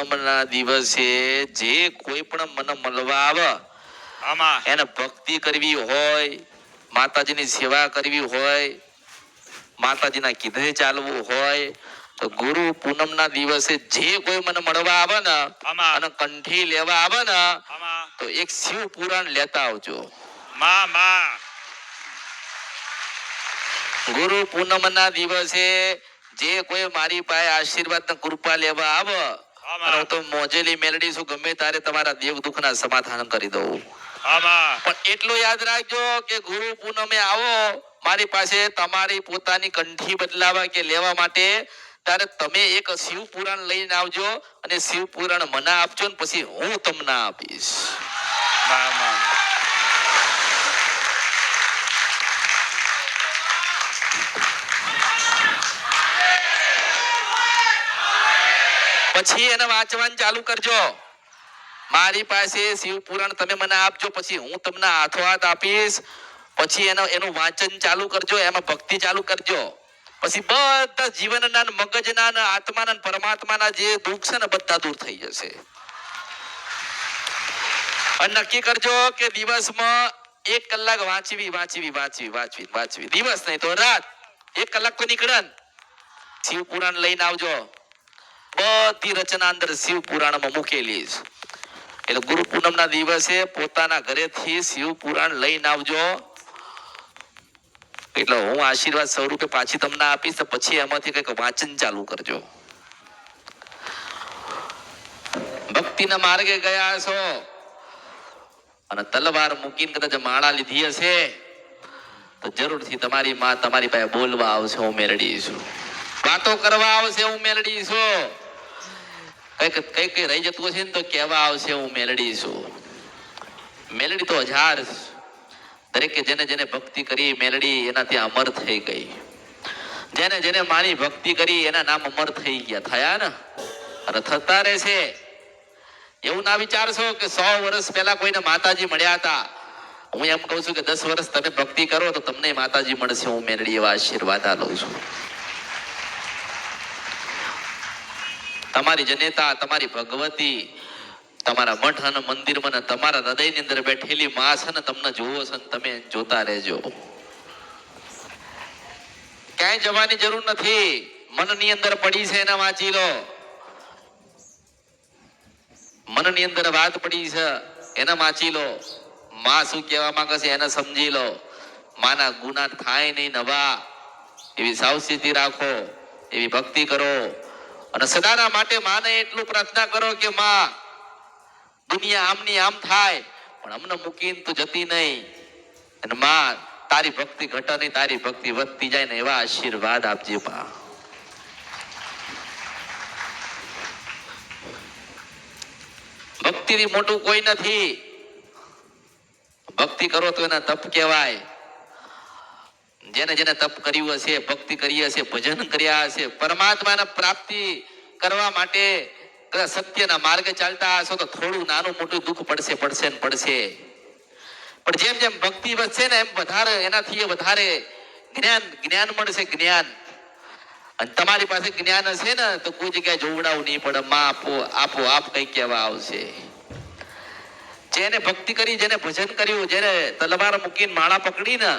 પૂનમના દિવસે જે કોઈ પણ મને મળવા આવે એને ભક્તિ કરવી હોય, માતાજીની સેવા કરવી હોય, માતાજીના કીધે ચાલવું હોય તો ગુરુ પૂનમના દિવસે જે કોઈ મને મળવા આવે ને અને કંઠી લેવા આવે ને તો એક શિવ પુરાણ લેતા આવજો. ગુરુ પૂનમના દિવસે જે કોઈ મારી પાસે આશીર્વાદ ને કૃપા લેવા આવે અને હું તો મોજેલી મેલડી છું, ગમે તારે તમારા દેવ દુઃખના સમાધાન કરી દઉં. પણ એટલું યાદ રાખજો કે ગુરુ પૂનમે આવો મારી પાસે તમારી પોતાની કંઠી બદલાવા કે લેવા માટે, ત્યારે તમે એક શિવ પુરાણ લઈને આવજો અને શિવ પુરાણ મને આપજો ને પછી હું તમને આપીશ. પછી એને વાંચવાનું ચાલુ કરજો. મારી પાસે શિવ પુરાણ તમે મને આપજો, પછી હું તમને હાથો હાથ આપીશ. પછી એનું વાંચન ચાલુ કરજો, એમાં ભક્તિ ચાલુ કરજો. પછી બધા જીવનના, મગજના, આત્માના, પરમાત્માના જે દુઃખ છે ને બધા દૂર થઈ જશે. અને નક્કી કરજો કે દિવસમાં 1 કલાક વાંચવી. દિવસ નહીં તો રાત 1 કલાક તો નીકળે. શિવ પુરાણ લઈને આવજો. બધી રચના અંદર શિવ પુરાણમાં મૂકેલી છે. એટલે ગુરુ પૂનમના દિવસે પોતાના ઘરેથી શિવ પુરાણ લઈને આવજો. એટલે હું આશીર્વાદ સ્વરૂપે પાછી તમને આપીશ, પછી એમાંથી કંઈક વાંચન ચાલુ કરજો. ભક્તિના માર્ગે ગયા છો અને તલવાર મૂકીને કદાચ માળા લીધી હશે તો જરૂરથી તમારી માં તમારી પાસે બોલવા આવશે, હું મેલડી છું. વાતો કરવા આવશે, હું મેલડી છું. કઈક રહી જતું હશે ને તો કહેવા આવશે, હું મેલડી છું. મેલડી તો 1000 દરેકે જેને જેને ભક્તિ કરી મેલડી એના ત્યાં અમર થઈ ગઈ. જેને જેને માની ભક્તિ કરી એના નામ અમર થઈ ગયા, થયા ને અને થતા રહેશે. એવું ના વિચારશો કે 100 વર્ષ પહેલા કોઈને માતાજી મળ્યા હતા. હું એમ કહું છું કે 10 વર્ષ તમે ભક્તિ કરો તો તમને માતાજી મળશે. હું મેલડી એવા આશીર્વાદ આપું છું. તમારી જનેતા, તમારી ભગવતી, તમારા મઠ અને મંદિરમાં તમારા હૃદયની અંદર બેઠેલી માં છે ને તમને જોવો છે ને તમે જોતા રહેજો. ક્યાંય જવાની જરૂર નથી. મનની અંદર પડી છે એને વાંચી લો. મનની અંદર વાત પડી છે એને વાંચી લો. માં શું કહેવા માંગે છે એને સમજી લો. માના ગુના થાય નહીં નવા, એવી સાવચેતી રાખો, એવી ભક્તિ કરો. અને સદાના માટે માને એટલું પ્રાર્થના કરો કે માં દુનિયા આમની આમ થાય પણ અમને મૂકીને તું જતી નહીં. અને માં તારી ભક્તિ ઘટે નહીં, તારી ભક્તિ વધતી જાય ને એવા આશીર્વાદ આપજે માં. ભક્તિથી મોટું કોઈ નથી. ભક્તિ કરો તો એના તપ કહેવાય. જેને જેને તપ કર્યું હશે, ભક્તિ કરી હશે, ભજન કર્યા હશે, પરમાત્માને પ્રાપ્તિ કરવા માટે સત્યના માર્ગે ચાલતા હશો તો થોડું નાનું મોટું દુઃખ પડશે. પણ જેમ જેમ ભક્તિ વધશે ને એમ વધારે એનાથી વધારે જ્ઞાન મળશે. જ્ઞાન અને તમારી પાસે જ્ઞાન હશે ને તો કોઈ જગ્યાએ જોવડાવું નહીં પડે. માં આપો આપ કઈ કહેવા આવશે. જેને ભક્તિ કરી, જેને ભજન કર્યું, જેને તલવાર મૂકીને માળા પકડી ને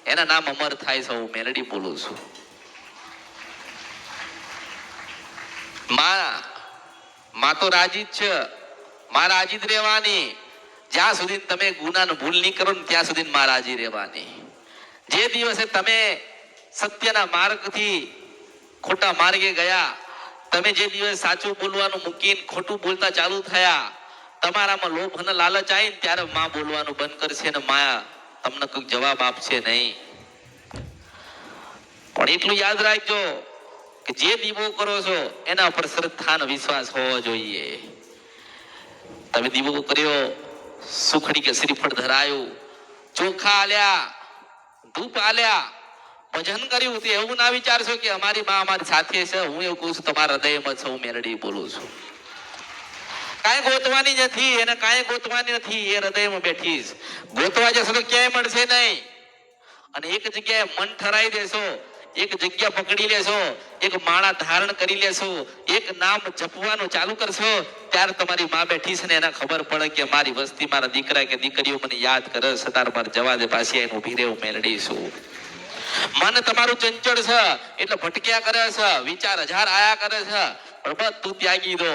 એના નામ અમર થાય છે. હું મેલડી બોલું છું. માં તો રાજી જ છે. માં રાજી જ રહેવાની. જ્યાં સુધી તમે ગુનાનો ભૂલ નહીં કરો ને ત્યાં સુધી માં રાજી રહેવાની. જે દિવસે તમે સત્યના માર્ગથી ખોટા માર્ગે ગયા, તમે જે દિવસ સાચું બોલવાનું મૂકીને ખોટું બોલતા ચાલુ થયા, તમારામાં લોભ અને લાલચ આવી ને ત્યારે માં બોલવાનું બંધ કરશે ને માં તમને કોઈ જવાબ આપશે નહીં. પણ એટલું યાદ રાખજો કે જે દીવો કરો છો એના પર શ્રદ્ધા અને વિશ્વાસ હોવો જોઈએ. તમે દીવો કર્યો, સુખડી કે શ્રીફળ ધરાયું, ચોખા આલ્યા, ધૂપ આલ્યા, ભજન કર્યું, તે એવું ના વિચારશો કે અમારી માં અમારી સાથે છે. હું એવું કહું છું તમારા હૃદયમાં છે. હું મેલડી બોલું છું. કાંઈ ગોતવાની નથી, એને કાંઈ ગોતવાની નથી. એ હૃદયમાં બેઠી છે. ગોતવા જશો તો ક્યાંય મળશે નહીં. અને એક જગ્યાએ મન ઠરાઈ દેશો, એક જગ્યા પકડી લેશો, એક માળા ધારણ કરી લેશો, એક નામ જપવાનું ચાલુ કરશો, ત્યારે તમારી માં બેઠી છે ને એને ખબર પડે કે મારી વસ્તી, મારા દીકરા કે દીકરીઓ મને યાદ કરે છે, તાર મારે જવા દે, પાછી એને ઉભી રહેવું મેળડીશું. મન તમારું ચંચળ છે એટલે ભટક્યા કરે છે, વિચાર હજાર આયા કરે છે, પણ બધું ત્યાગી દો.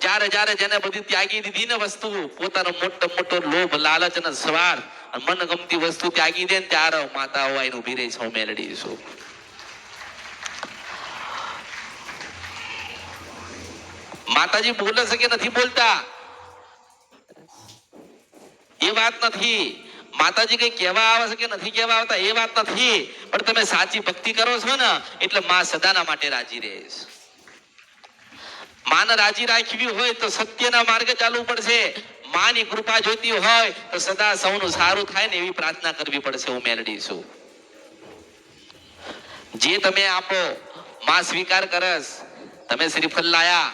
જ્યારે જ્યારે જેને બધી ત્યાગી દીધી ને વસ્તુ, પોતાનો મોટો મોટો લોભ, લાલચ અને સ્વાર્થ, મન ગમતી વસ્તુ ત્યાગી દે ને ત્યારે માતા હોય એને ઉભી રહી છે મેળડીશું. માતાજી બોલે છે કે નથી બોલતા એ વાત નથી. માતાજી કઈ કહેવા આવે છે કે નથી કહેવા આવતા એ વાત નથી, પણ તમે સાચી ભક્તિ કરો છો ને એટલે માં સદાના માટે રાજી રહે છે. માને રાજી રાખવી હોય તો સત્યના માર્ગે ચાલવું પડશે. માની કૃપા જોઈતી હોય તો સદા સૌનું સારું થાય ને એવી પ્રાર્થના કરવી પડશે. હું મેલડી છું. જે તમે આપો માં સ્વીકાર કરસ. તમે શ્રીફળ લાયા,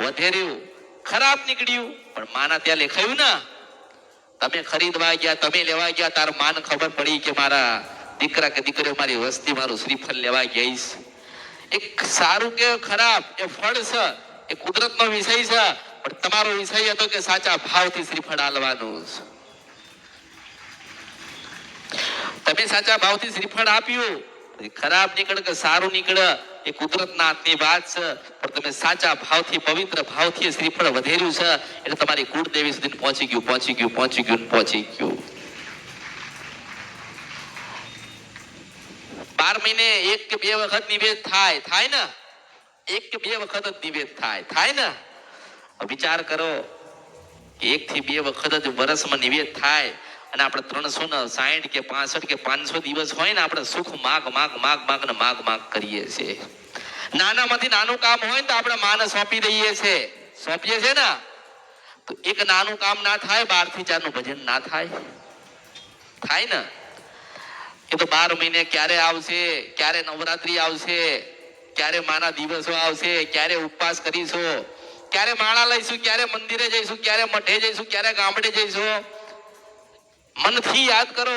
વધેર્યું, ખરાબ નીકળ્યું, પણ માના ત્યાં લેખાયું ને. તમે ખરીદવા ગયા, તમે લેવા ગયા, તાર માન ખબર પડી કે મારા દીકરા કે દીકરીઓ મારી વસ્તી મારું શ્રીફળ લેવા ગઈ. એક સારું કે ખરાબ એ ફળ છે, એ કુદરતનો વિષય છે, પણ તમારો વિષય હતો કે સાચા ભાવથી શ્રીફળ આલવાનું. તમે સાચા ભાવથી શ્રીફળ આપ્યું, ખરાબ નીકળે કે સારું નીકળે એ કુદરતના હાથની વાત છે, પણ તમે સાચા ભાવથી, પવિત્ર ભાવથી શ્રીફળ વધેર્યું છે એટલે તમારી કુળદેવી સુધી પહોંચી ગયું, પહોંચી ગયું, પહોંચી ગયું, પહોંચી ગયું. 12 મહિને એક કે બે વખત નિવેદ થાય ને, એક કે બે વખત જ નિવેદ થાય ને. વિચાર કરો, એક થી બે વખત જ વર્ષમાં નિવેદ થાય અને આપણે 360 કે 65 કે 500 દિવસ હોય ને, આપણે સુખ માગ કરીએ છીએ. નાનામાંથી નાનું કામ હોય ને તો આપણે માને સોંપી દઈએ છીએ, સોંપીએ છીએ ને. તો એક નાનું કામ ના થાય, 12 થી 4 નું ભજન ના થાય ને. એ તો 12 મહિને ક્યારે આવશે, ક્યારે નવરાત્રી આવશે, ક્યારે માના દિવસો આવશે, ક્યારે ઉપવાસ કરીશું, ક્યારે માળા લઈશું, ક્યારે મંદિરે જઈશું, ક્યારે મઠે જઈશું, ક્યારે ગામડે જઈશું. મનથી યાદ કરો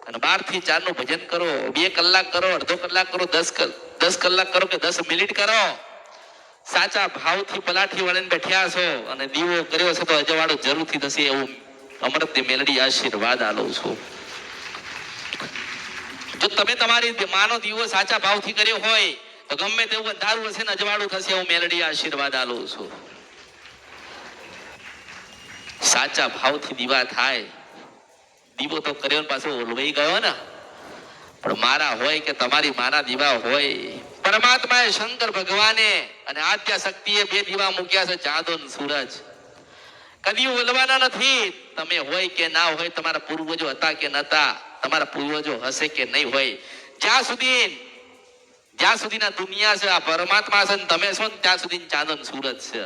અને 12 થી 4 નું ભજન કરો. 2 કલાક કરો, અડધો કલાક કરો, 10 કલાક કરો કે 10 મિનિટ કરો. સાચા ભાવથી પલાઠી વળીને બેઠ્યા છો અને દીવો કર્યો છે તો અજવાળું જરૂરથી થશે એવું અમૃતની મેલડી આશીર્વાદ આલું છું. જો તમે તમારી માનો દીવો સાચા ભાવથી કર્યો હોય તો ગમે તેવું અંધારું હશે ને અજવાળું થશે એવું મેલડી આશીર્વાદ આલું છું. સાચા ભાવથી દીવા થાય. દીવો તો કર્યો પાછો ઓલવાઈ ગયો ને, પણ મારા હોય કે તમારી માના દીવા હોય, પરમાત્માએ શંકર ભગવાને અને આદ્ય શક્તિએ 2 દીવા મૂક્યા છે, ચાંદો અને સૂરજ. કદી ઓલવાના નથી. તમે હોય કે ના હોય, તમારા પૂર્વજો હતા કે નતા, તમારા પૂર્વજો હશે કે નહીં હોય, જ્યાં સુધીના દુનિયા છે, આ પરમાત્મા છે, તમે છો ને ત્યાં સુધી ચાંદો અને સૂરજ છે.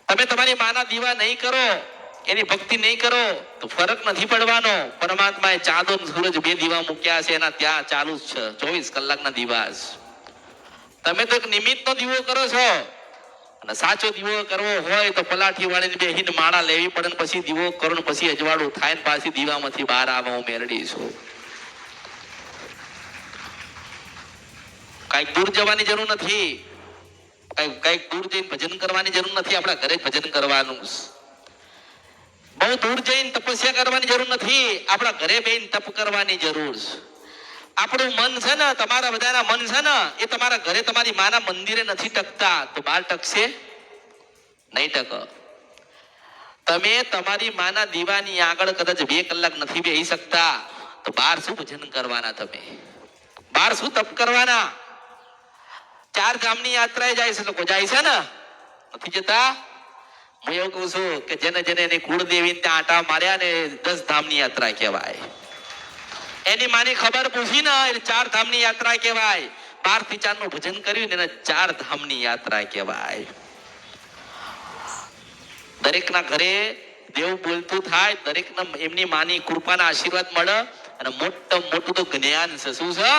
તમે તમારી માના દીવા નહીં કરો, એની ભક્તિ નહીં કરો તો ફરક નથી પડવાનો. પરમાત્માએ ચાંદો અને સૂરજ 2 દીવા મૂક્યા છે, એના ત્યાં ચાલુ જ છે, 24 કલાકના દીવા. તમે તો એક નિમિત્તનો દીવો કરો છો, અને સાચો દીવો કરવો હોય તો પલાઠી વાળીને બેહીને માળા લેવી પડે ને પછી દીવો કરો ને પછી અજવાળું થાય ને પાછી દીવામાંથી બહાર આવે. હું મેળડી છું. કઈક દૂર જવાની જરૂર નથી, કઈક દૂર જઈને ભજન કરવાની જરૂર નથી. આપણા ઘરે ભજન કરવાનું. બહુ દૂર જઈને તપસ્યા કરવાની જરૂર નથી, આપણા ઘરે બેહીને તપ કરવાની જરૂર છે. આપણું મન છે ને, તમારા બધાના મન છે ને, એ તમારા ઘરે તમારી માના મંદિરે નથી ટકતા તો બહાર ટકશે નહીં ટક. તમે તમારી માના દીવાની આગળ કદાચ 2 કલાક નથી બેસી શકતા તો બહાર શું ભજન કરવાના? તમે બહાર શું તપ કરવાના? 4 ધામની યાત્રાએ જાય છે, લોકો જાય છે ને, નથી જતા? હું એવું કહું છું કે જેને એની કુળદેવી ત્યાં આટા માર્યા ને 10 ધામની યાત્રા કહેવાય. એની માની ખબર પૂછી ને એટલે 4 ધામની યાત્રા કહેવાય. 12 થી 4 નું ભજન કર્યું ને એને 4 ધામની યાત્રા કહેવાય. દરેકના ઘરે દેવ બોલતું થાય, દરેકના એમની માની કૃપાના આશીર્વાદ મળે. અને મોટું તો જ્ઞાન છે. શું છે?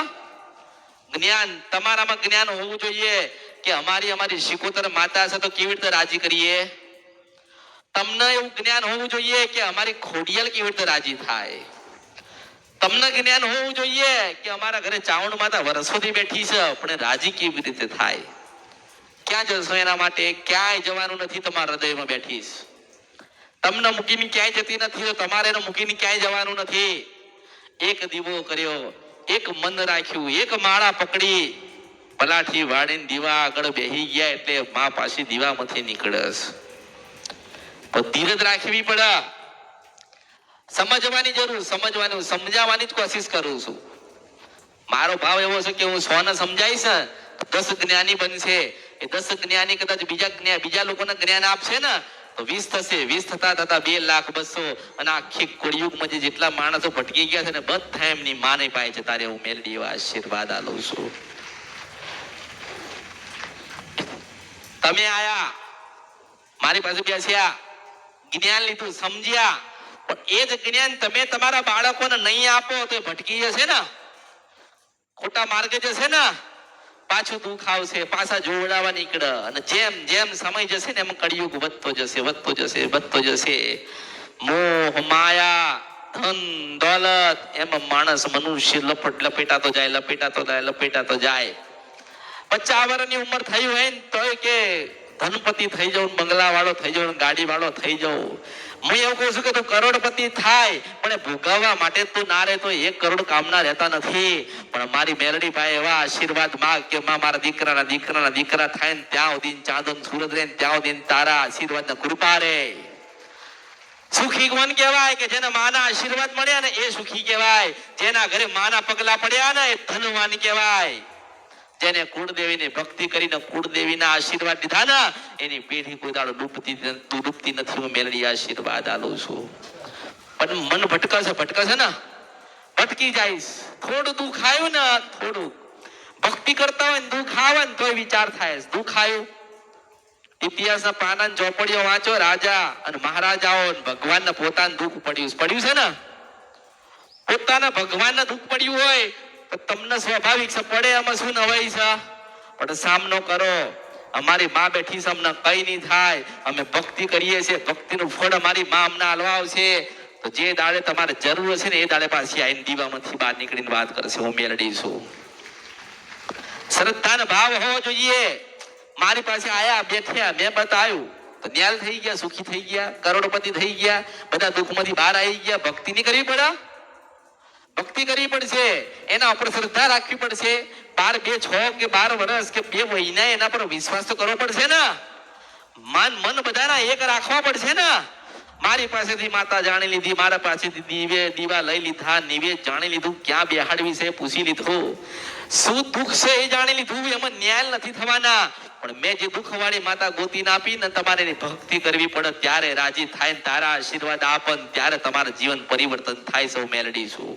જ્ઞાન. તમારામાં જ્ઞાન હોવું જોઈએ કે અમારી શિકોતર માતા છે તો કેવી રીતે રાજી કરીએ. તમને એવું જ્ઞાન હોવું જોઈએ કે અમારી ખોડિયાલ કેવી રીતે રાજી થાય. તમને જ્ઞાન હોવું જોઈએ કે અમારા ઘરે ચાવણ માતા વર્ષોથી બેઠી છે, પણ રાજી કેવી રીતે થાય? ક્યાં જશો એના માટે? ક્યાંય જવાનું નથી, તમારા હૃદયમાં બેઠીશ. તમને મૂકીને ક્યાંય જતી નથી, તો તમારે એને મૂકીને ક્યાંય જવાનું નથી. એક દીવો કર્યો, એક મન રાખ્યું, એક માળા પકડી, પલાઠી વાળીને દીવા આગળ બેહી ગયા એટલે માં પાછી દીવામાંથી નીકળસ. પણ ધીરજ રાખવી પડે, સમજવાની જરૂર, સમજાવવાની જ કોશિશ કરું છું. મારો ભાવ એવો છે કે હું 100 ને સમજાઈશ ને 10 જ્ઞાની બનશે. એ 10 જ્ઞાની કદાચ બીજા લોકોને જ્ઞાન આપશે ને તો 20 થશે. 20 થતા 2 લાખ 200 અને આખી કળિયુગમાં જેટલા માણસો ભટકી ગયા છે ને બધા એમની માને પાય જતા રહે. હું મેલડી એવા આશીર્વાદ આલું છું. તમે આયા, મારી પાસે બેસ્યા, જ્ઞાન લીધું, સમજ્યા, પણ એ જ જ્ઞાન તમે તમારા બાળકોને નહીં આપો તો એ ભટકી જશે ને, ખોટા માર્ગે જશે ને, પાછું દુઃખ આવશે, પાછા જોડાવા નીકળે. અને જેમ જેમ સમય જશે ને એમ કળિયુગ વધતો જશે. મોહ માયા ધન દોલત એમ માણસ મનુષ્ય લપેટાતો જાય. 50 વર્ષની ઉંમર થઈ હોય ને તોય કે ધનપતિ થઈ જાઉં, બંગલા વાળો થઈ જાઉં, ગાડી વાળો થઈ જાઉં. હું એવું કહું છું કે તું કરોડપતિ થાય, પણ ભોગવવા માટે તું ના રહે તો 1 કરોડ કામના રહેતા નથી. પણ મારી મેલડી ભાઈ એવા આશીર્વાદ માંગ કે મારા દીકરાના દીકરા થાય ને ત્યાં સુધી ચાંદન સુરત રહે ને ત્યાં સુધી તારા આશીર્વાદ ને કૃપા રે. સુખી કોણ કહેવાય? કે જેના માના આશીર્વાદ મળ્યા ને એ સુખી કહેવાય. જેના ઘરે માના પગલા પડ્યા ને એ ધનવાન કહેવાય. જેને કુળદેવીની ભક્તિ કરીને કુળદેવીના આશીર્વાદ લીધા ને એની પેઢી કોઈ દાડો ડૂબતી નથી. હું મેલડી આશીર્વાદ આલું છું. પણ મન ભટકશે ને, ભટકી જાઈશ. થોડું દુઃખ આવ્યું ને, થોડું ભક્તિ કરતા હોય ને દુઃખ આવે ને તોય વિચાર થાય દુઃખ આવ્યું. ઇતિહાસના પાના ચોપડીઓ વાંચો, રાજા અને મહારાજાઓ ભગવાનને પોતાનું દુઃખ પડ્યું છે ને, પોતાના ભગવાનને દુઃખ પડ્યું હોય તમને સ્વાભાવિક છે, પડે એમાં શું નવાઈ છે? પણ સામનો કરો. અમારી માં બેઠી છે, અમને કઈ નહીં થાય. અમે ભક્તિ કરીએ છીએ, ભક્તિનું ફળ અમારી માં અમને હાલવા આવશે. તો જે દાડે તમારે જરૂર છે ને એ દાડે પાછી આઈને દીવામાંથી બહાર નીકળીને વાત કરશે. હું મેલડી છું. શ્રદ્ધાનો ભાવ હોવો જોઈએ. મારી પાસે આયા, બેઠ્યા, મેં બતાવ્યું તો ન્યાલ થઈ ગયા, સુખી થઈ ગયા, કરોડપતિ થઈ ગયા, બધા દુઃખમાંથી બહાર આવી ગયા. ભક્તિ નહીં કરવી પડે? ભક્તિ કરવી પડશે, એના ઉપર શ્રદ્ધા રાખવી પડશે. 12 6 કે 12 વર્ષ કે 2 મહિના એના પર વિશ્વાસ તો કરવો પડશે ને. મન બધાના એક રાખવા પડશે ને. મારી પાસેથી માતા જાણી લીધી, મારા પાસેથી દીવા લઈ લીધા, નિવેદ જાણી લીધું, ક્યાં બેહાડવી છે પૂછી લીધું, શું દુઃખ છે એ જાણી લીધું. એમાં ન્યાય નથી થવાના. પણ મેં જે દુઃખ વાળી માતા ગોતીને આપી ને તમારે એની ભક્તિ કરવી પડે ત્યારે રાજી થાય, તારા આશીર્વાદ આપન ત્યારે તમારું જીવન પરિવર્તન થાય છે. હું મેલડી છું.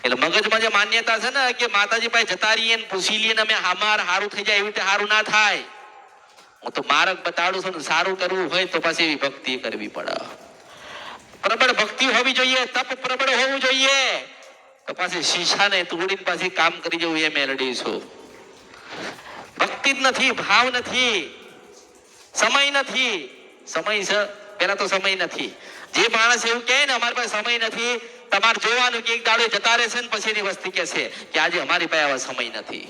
એટલે મગજમાં જે માન્યતા છે ને કે માતાજી પાસે જતા રહીએ ને પૂછી લઈએ ને અમે હારું થઈ જાય, એવી રીતે હારું ના થાય. હું તો માર્ગ બતાડું છું. સારું કરવું હોય તો પછી એવી ભક્તિ કરવી પડે. પ્રબળ ભક્તિ હોવી જોઈએ, તપ પ્રબળ હોવું જોઈએ. તો પાછી શીશાને તોડીને પાછી કામ કરી જવું. એ મેલડી છું. ભક્તિ જ નથી, ભાવ નથી, સમય નથી. સમય છે પેલા તો સમય નથી. જે માણસ એવું કહે ને અમારી પાસે સમય નથી, તમારે જોવાનું કે એક દાડો જતા રહેશે ને પછી એની વસ્તી કહેશે કે આજે અમારી પાસે આવા સમય નથી.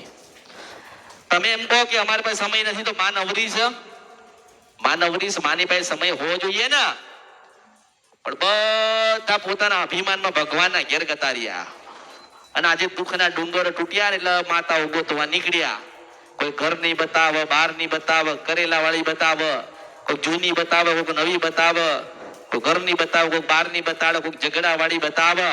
તમે એમ કહો કે અમારી પાસે સમય નથી તો માં નવરી છે? માની પાસે સમય હોવો જોઈએ ને. પણ બધા પોતાના અભિમાનમાં ભગવાનના ઘેર ગતા રહ્યા. અને આજે દુઃખના ડુંગર તૂટ્યા ને એટલે માતાઓ ગોતવા નીકળ્યા. કોઈ ઘર નહીં બતાવે, બહાર નહીં બતાવે, કરેલા વાળી બતાવે, કોઈ જૂની બતાવે, કોઈ નવી બતાવે, કોઈ ઘરની બતાવે, કોઈ બહારની બતાવે, કોઈ ઝઘડા વાળી બતાવે.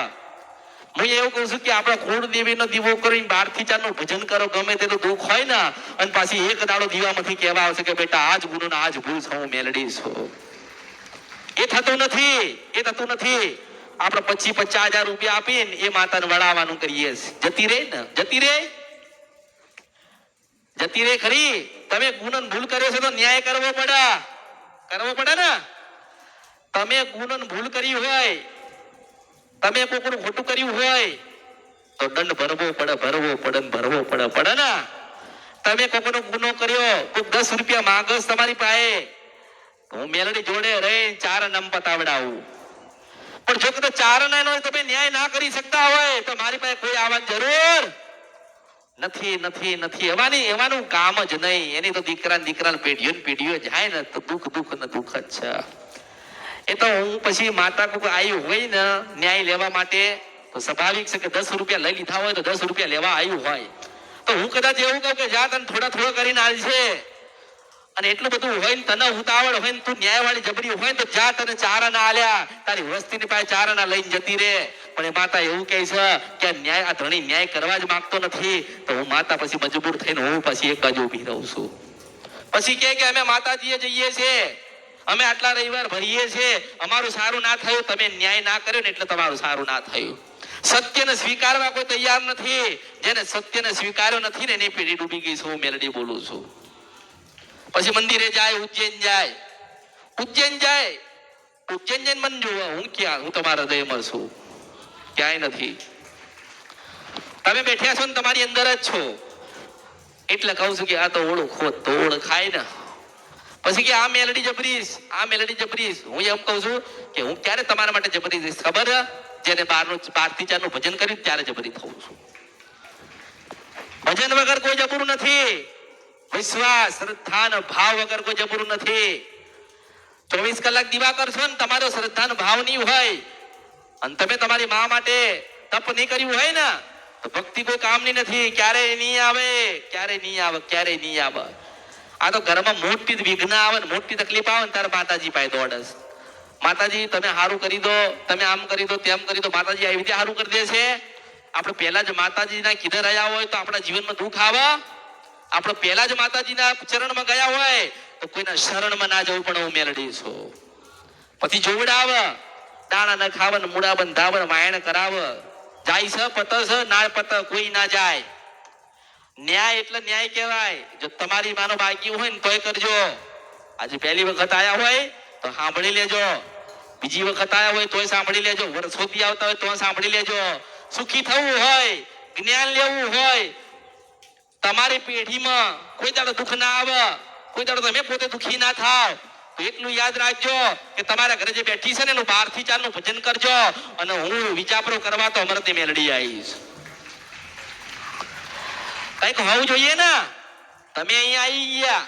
હું એવું કહું છું કે આપણે કુળદેવીનો દીવો કરીને 12 થી 4 નું ભજન કરો, ગમે તેટલું દુઃખ હોય ને, અને પાછી એક દાડો દીવામાંથી કહેવા આવશે કે બેટા આજ ગુનો ને આજ ભૂલ છે, હું મેલડી છું. એ થતું નથી. આપણે 50,000 રૂપિયા આપીને એ માતાને વડાવવાનું કરીએ. જતી રે ખરી. તમે ગુનો ભૂલ કર્યો છે તો ન્યાય કરવો પડે ને. તમે ગુનો ભૂલ કરી હોય, તમે કોઈનું ખોટું કર્યું હોય તો દંડ ભરવો પડે ને. તમે કોઈનો ગુનો કર્યો, કોઈ 10 રૂપિયા માંગસ તમારી પાસે, હું મેલડી જોડે રહી 4 નામ પતાવડાવું. પણ જો કદાચ ચારણા નો તમે ન્યાય ના કરી શકતા હોય તો મારી પાસે કોઈ આવવાની જરૂર નથી નથી નથી. એવાનું કામ જ નહીં. એની તો દીકરા પેઢીઓ જાય ને તો દુઃખ ને દુઃખ જ છે. એ તો હું પછી માતા કોઈ આવ્યું હોય ને ન્યાય લેવા માટે તો સ્વાભાવિક છે કે 10 રૂપિયા લઈ લીધા હોય તો 10 રૂપિયા લેવા આવ્યું હોય તો હું કદાચ એવું કહું કે જા તને થોડા કરીને આવશે અને એટલું બધું હોય ને તને ઉતાવળ હોય ને તું ન્યાયવાળી જબરી હોય ને તો જા તને ચારા ના આલ્યા તારી વસ્તીની પાસે ચારા ના લઈને જતી રે. પણ એ માતા એવું કહે છે કે ન્યાય આ ધણી ન્યાય કરવા જ માંગતો નથી તો હું માતા પછી મજબૂર થઈને હું પછી એક બાજુ ઊભી રહું છું. પછી કે અમે માતાજીએ જઈએ છીએ, અમે આટલા રવિવાર ભરીએ છીએ, અમારું સારું ના થયું, તમે ન્યાય ના કર્યો ને એટલે તમારું સારું ના થયું. સત્યને સ્વીકારવા કોઈ તૈયાર નથી. જેને સત્યને સ્વીકાર્યો નથી ને એની પેઢી ડૂબી ગઈ છું. મેલડી બોલું છું. પછી મંદિરે જાય, ઉજ્જૈન જાય મન જોવો. હું તમારા હૃદયમાં છું, ક્યાંય નથી. તમે બેઠ્યા છો ને તમારી અંદર જ છો. એટલે કહું છું કે આ તો ઓળખો તો ઓળખાય ને. પછી કે આ મેલડી જબરીશ. હું એમ કહું છું કે હું ક્યારે તમારા માટે જબરી જઈશ ખબર? જેને 12 થી 4 નું ભજન કર્યું ત્યારે જબરી થવું છું. ભજન વગર કોઈ જબરું નથી. વિશ્વાસ, શ્રદ્ધા અને ભાવ વગર કોઈ જબરું નથી. 24 કલાક દીવા કરશો ને તમારો શ્રદ્ધા અને ભાવ નહીં હોય અને તમે તમારી મા માટે તપ નહીં કર્યું હોય ને તો ભક્તિ કોઈ કામની નથી. ક્યારેય નહીં આવે. આ તો ઘરમાં મોટી વિઘ્ન આવે ને મોટી તકલીફ આવે ને ત્યારે માતાજી પાસે દોડસ. માતાજી તમે સારું કરી દો, તમે આમ કરી દો, તેમ કરી દો. માતાજી આવી રીતે સારું કરી દે છે. આપણે પહેલા જ માતાજીના કીધે રહ્યા હોય તો આપણા જીવનમાં દુઃખ આવે. આપણે પહેલા જ માતાજીના ચરણમાં ગયા હોય તો કોઈના શરણમાં ના જવું પણ હું મેલડી છું. પછી જોવડાવ, દાણા ન ખાવ ને મૂળા બંધાવ, વાયણ કરાવ. જાય છે પત છે ના પત કોઈ ના જાય. ન્યાય એટલે ન્યાય કહેવાય. જો તમારી માનો બાકી હોય ને તોય કરજો. આજે પહેલી વખત આયા હોય તો સાંભળી લેજો. બીજી વખત આયા હોય તોય સાંભળી લેજો. વર્ષોથી આવતા હોય તો સાંભળી લેજો. સુખી થવું હોય, જ્ઞાન લેવું હોય, તમારી પેઢીમાં કોઈ દાડો દુઃખ ના આવે, કોઈ દાડો તમે પોતે દુઃખી ના થાવ તો એટલું યાદ રાખજો કે તમારા ઘરે જે બેઠી છે ને એનું 12 થી 4 નું ભજન કરજો અને હું વિચારો કરવા તો અમરતે મેલડી આવીશ. કઈક હોવું જોઈએ ને. તમે અહીંયા આવી ગયા,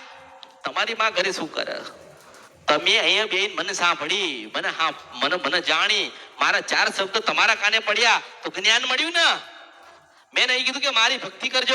તમારી માં ઘરે શું કરે? તમે અહીંયા બેન મને સાંભળી, મને જાણી, મારા 4 શબ્દ તમારા કાને પડ્યા તો જ્ઞાન મળ્યું ને. મેં નહીં કીધું કે મારી ભક્તિ કરજો.